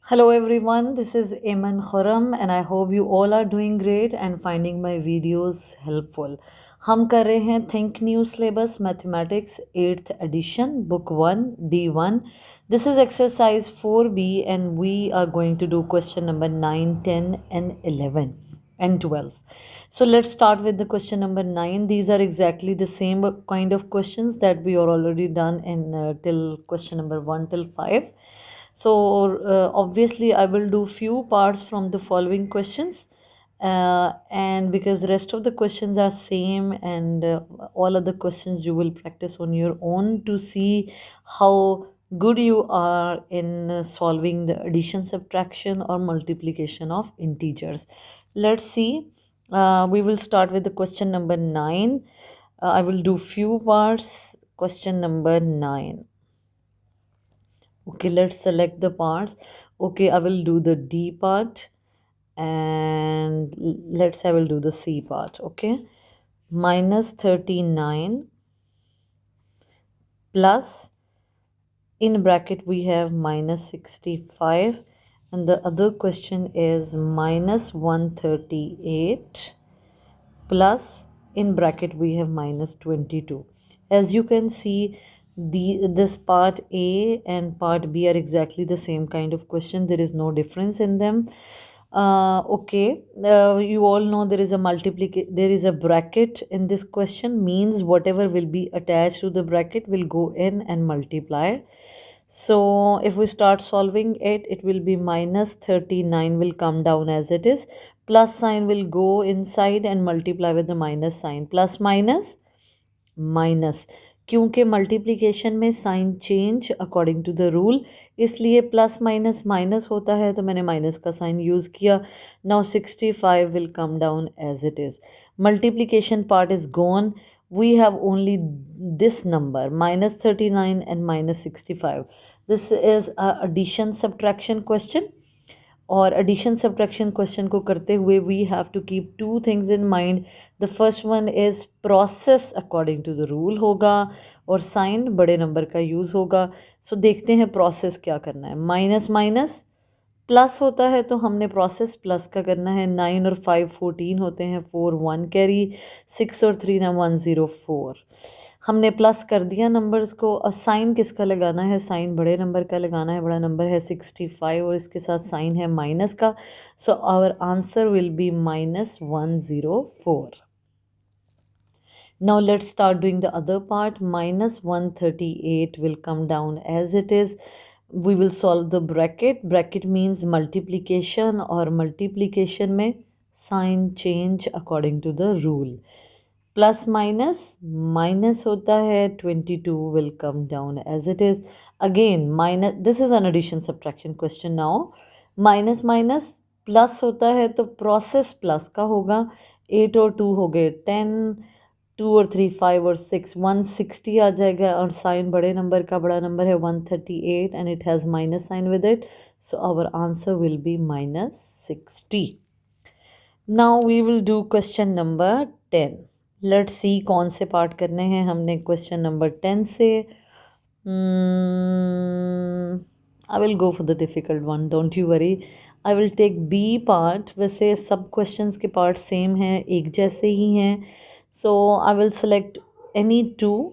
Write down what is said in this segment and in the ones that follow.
Hello everyone, this is Eman Khurram and I hope you all are doing great and finding my videos helpful. हम कर रहे हैं think new syllabus mathematics 8th edition book 1 D1. This is exercise 4B and we are going to do question number 9, 10 and 11 and 12. So let's start with the question number 9. These are exactly the same kind of questions that we are already done in till question number 1 till 5. So obviously I will do few parts from the following questions, and because the rest of the questions are same, and all other questions you will practice on your own to see how good you are in solving the addition, subtraction or multiplication of integers. Let's see. We will start with the question number 9. I will do few parts. Question number 9. Okay, let's select the parts. Okay, I will do the D part, and let's I will do the C part. Okay, minus 39 plus, in bracket we have minus 65, and the other question is minus 138 plus, in bracket we have minus 22. As you can see, this part A and part B are exactly the same kind of question. There is no difference in them. Okay, you all know there is a there is a bracket in this question, means whatever will be attached to the bracket will go in and multiply. So if we start solving it, it will be minus 39 will come down as it is, plus sign will go inside and multiply with the minus sign, plus minus minus, क्योंकि multiplication में sign change according to the rule, इसलिए plus minus minus होता है तो मैंने minus का sign use किया. Now 65 will come down as it is. Multiplication part is gone. We have only this number minus 39 and minus 65. This is a addition subtraction question. और addition subtraction question को करते हुए we have to keep two things in mind. The first one is process according to the rule होगा और sign बड़े number का use होगा. सो देखते हैं प्रोसेस क्या करना है. माइनस माइनस प्लस होता है तो हमने प्रोसेस प्लस का करना है. 9 और 5 14 होते हैं. 4 1 कैरी, 6 और 3 ना 104. हमने प्लस कर दिया नंबर्स को. अब साइन किसका लगाना है? साइन बड़े नंबर का लगाना है. बड़ा नंबर है 65 और इसके साथ साइन है माइनस का. So our answer will be minus 104. Now let's start doing the other part. Minus 138 will come down as it is. We will solve the bracket. Bracket means multiplication, और multiplication में sign change according to the rule. Plus minus, minus होता है 22 will come down as it is. Again minus, this is an addition subtraction question now. Minus minus plus होता है तो process plus का होगा. 8 और 2 हो गए 10, 2 और 3 5 और 6 160 आ जाएगा. और साइन बड़े नंबर का, बड़ा नंबर है 138 and it has minus sign with it. So our answer will be minus 60. Now we will do question number 10. Let's see कौन से पार्ट करने हैं हमने क्वेश्चन नंबर 10 से. I will go for the difficult one, don't you worry. I will take B part. वैसे सब questions के part same हैं, एक जैसे ही हैं. So I will select any two.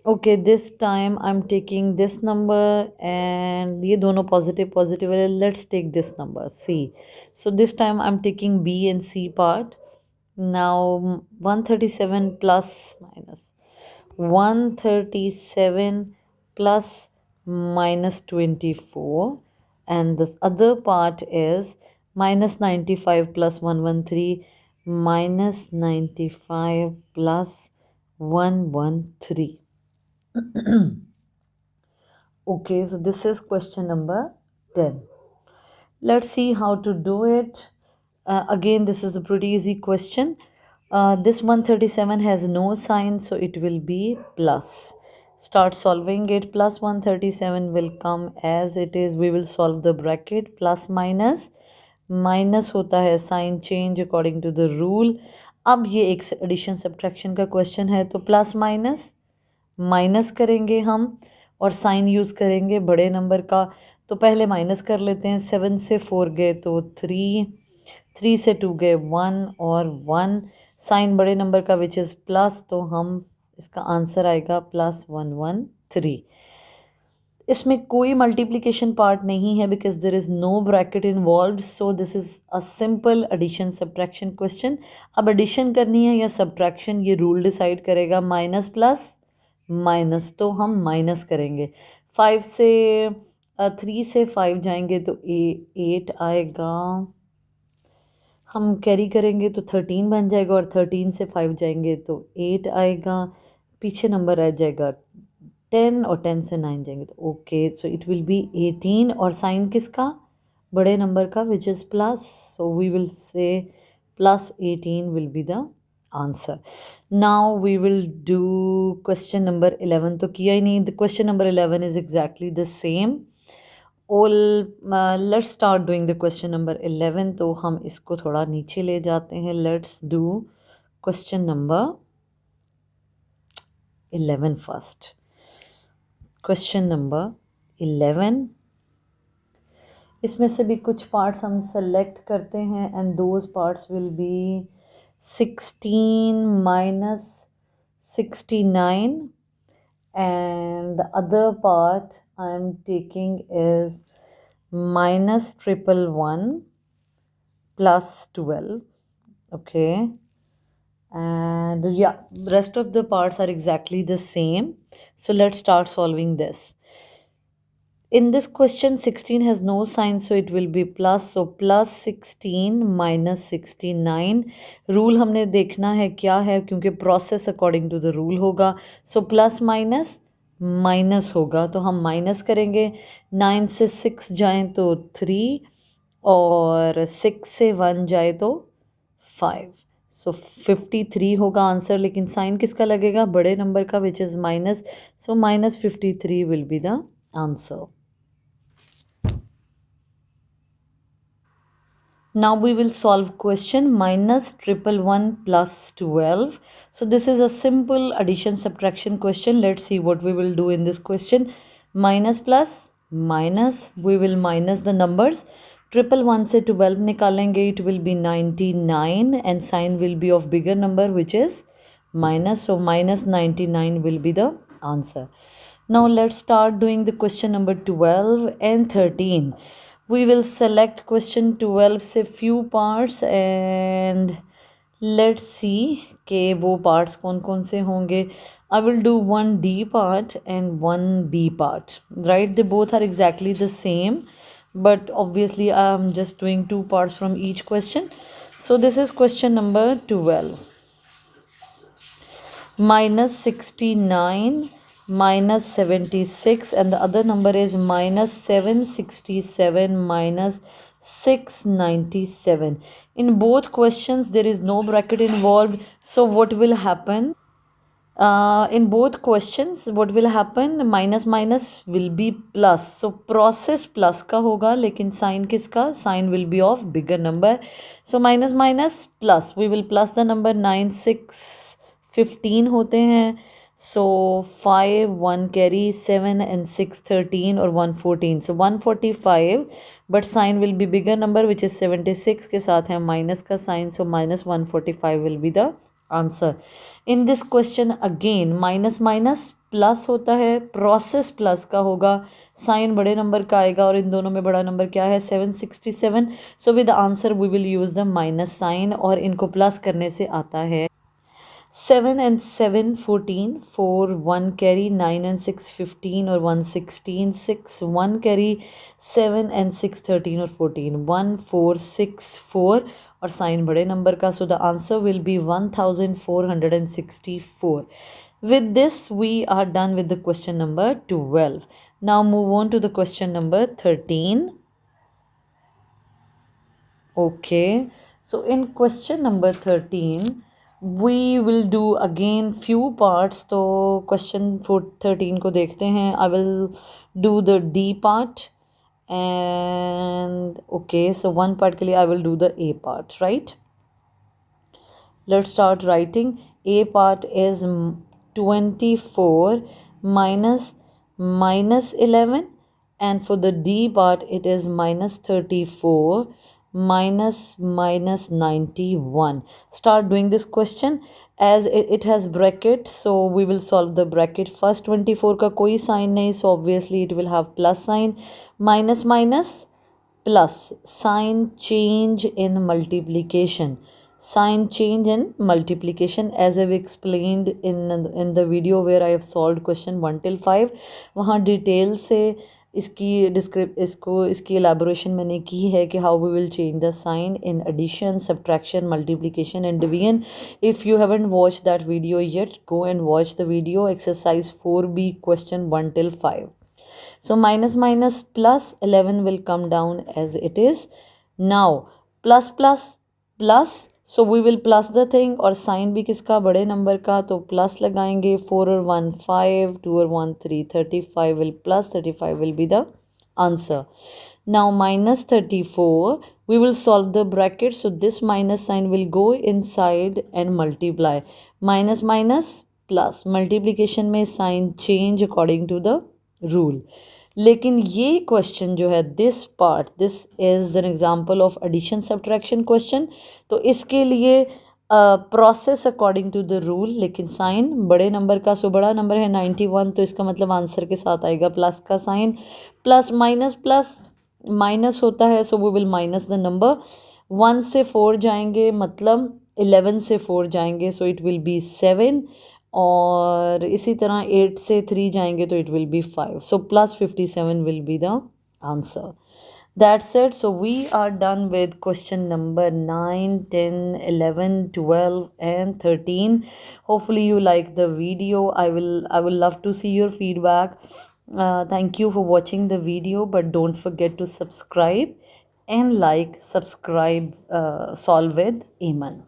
Okay, this time I'm taking this number and ये दोनों positive positive है. Let's take this number C. So this time I'm taking B and C part. Now 137 plus minus 137 plus minus 24, and the other part is minus 95 plus 113 minus 95 plus 113. Okay, so this is question number 10. Let's see how to do it. Again, this is a pretty easy question. This 137 has no sign, so it will be plus. Start solving it. Plus 137 will come as it is. We will solve the bracket. Plus minus, minus होता है sign change according to the rule. अब ये एक addition subtraction का question है तो plus minus minus करेंगे हम, और साइन यूज़ करेंगे बड़े नंबर का। तो पहले माइनस कर लेते हैं, 7 से 4 गए तो 3, 3 से 2 गए 1 और 1, साइन बड़े नंबर का विच इज़ प्लस, तो हम इसका आंसर आएगा +113। इसमें कोई मल्टीप्लिकेशन पार्ट नहीं है because there is no bracket involve, so this is a simple addition subtraction question. अब एडिशन करनी है या सब्ट्रैक्शन ये रूल डिसाइड करेगा, माइनस प्लस माइनस, तो हम माइनस करेंगे। 3 से 5 जाएंगे तो 8 आएगा, हम कैरी करेंगे तो 13 बन जाएगा, और 13 से 5 जाएंगे तो 8 आएगा, पीछे नंबर रह जाएगा 10, और 10 से 9 जाएंगे तो okay, so it will be 18, और साइन किसका, बड़े नंबर का which is plus, so we will say +18 will be the answer. Now we will do question number 11, तो किया ही नहीं, the question number 11 is exactly the same. All let's start doing the question number 11, तो हम इसको थोड़ा नीचे ले जाते हैं। Let's do question number 11 first. Question number 11, इसमें से भी कुछ पार्ट्स हम सेलेक्ट करते हैं and those parts will be 16 minus 69, and the other part I am taking is -111 plus 12. Okay, and yeah, rest of the parts are exactly the same, so let's start solving this. In this question 16 has no sign, so it will be plus, so +16 -69। Rule हमने देखना है क्या है, क्योंकि process according to the rule होगा, so plus minus minus होगा, तो हम माइनस करेंगे। 9 से 6 जाएं तो 3, और 6 से 1 जाए तो 5, सो 53 होगा आंसर, लेकिन साइन किसका लगेगा, बड़े नंबर का which is minus, so -53 will be the answer. Now we will solve question -111 plus 12. So this is a simple addition subtraction question. Let's see what we will do in this question. Minus plus minus, we will minus the numbers. 111 से 12 निकालेंगे, it will be 99, and sign will be of bigger number which is minus, so -99 will be the answer. Now let's start doing the question number 12 and 13. We will select question 12 से few parts and let's see कि वो parts कौन कौन से होंगे. I will do one D part and one B part, right? They both are exactly the same, but obviously I am just doing two parts from each question. So this is question number 12. -69 -76, and the other number is -767 -697. In both questions there is no bracket involved, so what will happen, in both questions what will happen, minus minus will be plus, so process plus का होगा, लेकिन sign किसका, sign will be of bigger number, so minus minus plus, we will plus the number 9 6 15 होते हैं, so 5 1 carry 7 and 6 13 और 1 14, so 145, but sign will be bigger number which is 76 के साथ है minus का sign, so -145 will be the answer. In this question again minus minus plus होता है, process plus का होगा, साइन बड़े नंबर का आएगा, और इन दोनों में बड़ा नंबर क्या है 767, so with answer we will use the minus sign, और इनको प्लस करने से आता है 7 and 7 14, 4 1 carry 9 and 6 15 और 1 16, 6 1 carry 7 and 6 13 और 14, 1 4 6 4 और साइन बड़े नंबर का, so the answer will be 1464. With this we are done with the question number 12. Now move on to the question number 13. Okay, so in question number 13 we will do again few parts, तो question 13 को देखते हैं. I will do the D part, and okay, so one part के लिए I will do the A part, right? Let's start writing. A part is 24 minus minus 11, and for the D part it is minus 34 minus 91. Start doing this question. As it has bracket, so we will solve the bracket first. 24 का कोई sign नहीं, so obviously it will have plus sign. Minus minus plus, sign change in multiplication. Sign change in multiplication, as I've explained in the video where I have solved question 1 till 5. वहाँ detail से इसकी elaboration मैंने की है कि how we will change the sign in addition, subtraction, multiplication and division. If you haven't watched that video yet, go and watch the video, exercise 4B, question 1 till 5. So minus minus plus 11 will come down as it is. Now plus plus plus, so we will plus the thing, और sign भी किसका, बड़े number का, तो plus लगाएंगे. 4 और 1 5, 2 और 1 3, 35 will plus 35 will be the answer. Now minus 34, we will solve the bracket, so this minus sign will go inside and multiply. Minus minus plus, multiplication में sign change according to the rule. लेकिन ये question जो है, this part, this is an example of addition subtraction question, तो इसके लिए process according to the rule, लेकिन sign बड़े नंबर का, सो बड़ा नंबर है 91, तो इसका मतलब आंसर के साथ आएगा प्लस का साइन. प्लस माइनस होता है, so we will minus the number. 1 से 4 जाएंगे, मतलब 11 से 4 जाएंगे, सो इट विल बी 7, और इसी तरह 8 से 3 जाएंगे तो it will B 5. So plus 57 will be the answer. That's it. So we are done with question number 9, 10, 11, 12 and 13. Hopefully you like the video. I will love to see your feedback. Thank you for watching the video, but don't forget to subscribe and like, subscribe, solve with Iman.